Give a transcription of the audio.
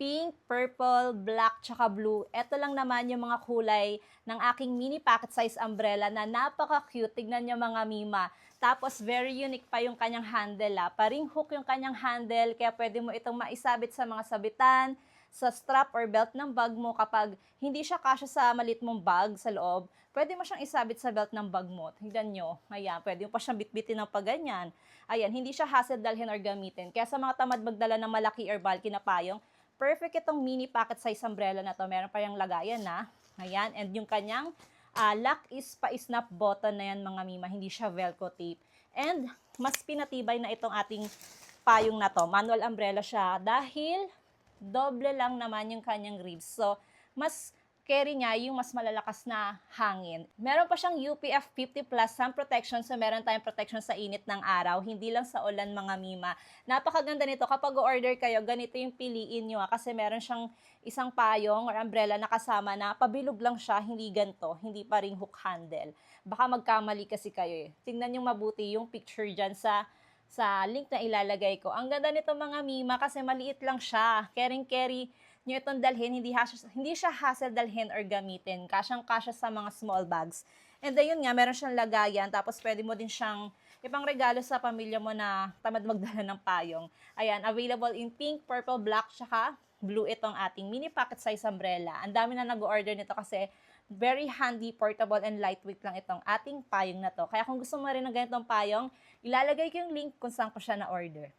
pink, purple, black, tsaka blue. Ito lang naman yung mga kulay ng aking mini pocket size umbrella na napaka-cute. Tignan nyo mga mima. Tapos very unique pa yung kanyang handle. Paring hook yung kanyang handle, kaya pwede mo itong maisabit sa mga sabitan, sa strap or belt ng bag mo kapag hindi siya kasya sa malit mong bag sa loob. Pwede mo siyang isabit sa belt ng bag mo. Tignan nyo. Ayan, pwede mo pa siyang bitbitin ng paganyan. Ayan, hindi siya hassle dalhin or gamitin. Kaya sa mga tamad magdala ng malaki or bulky na payong, perfect itong mini pocket size umbrella na to. Meron pa yung lagayan na. Ayan, and yung kanyang lock is pa-snap button na yan mga mima. Hindi siya velcro tape. And mas pinatibay na itong ating payong na to. Manual umbrella siya dahil doble lang naman yung kanyang ribs. So, mas carry niya yung mas malalakas na hangin. Meron pa siyang UPF 50 plus sun protection, so meron tayong protection sa init ng araw, hindi lang sa ulan mga mima. Napakaganda nito. Kapag order kayo, ganito yung piliin nyo kasi meron siyang isang payong or umbrella na kasama na pabilog lang siya, hindi ganto, hindi pa ring hook handle. Baka magkamali kasi kayo eh. Tingnan nyo mabuti yung picture dyan sa link na ilalagay ko. Ang ganda nito mga mima kasi maliit lang siya. Carry nyo itong dalhin, hindi siya hassle dalhin or gamitin. Kasyang-kasya sa mga small bags. And ayun nga, meron siyang lagayan. Tapos pwede mo din siyang ipang regalo sa pamilya mo na tamad magdala ng payong. Ayan, available in pink, purple, black, tsaka blue itong ating mini pocket size umbrella. Ang dami na nag-order nito kasi very handy, portable, and lightweight lang itong ating payong na to. Kaya kung gusto mo rin ng ganitong payong, ilalagay ko yung link kung saan ko siya na-order.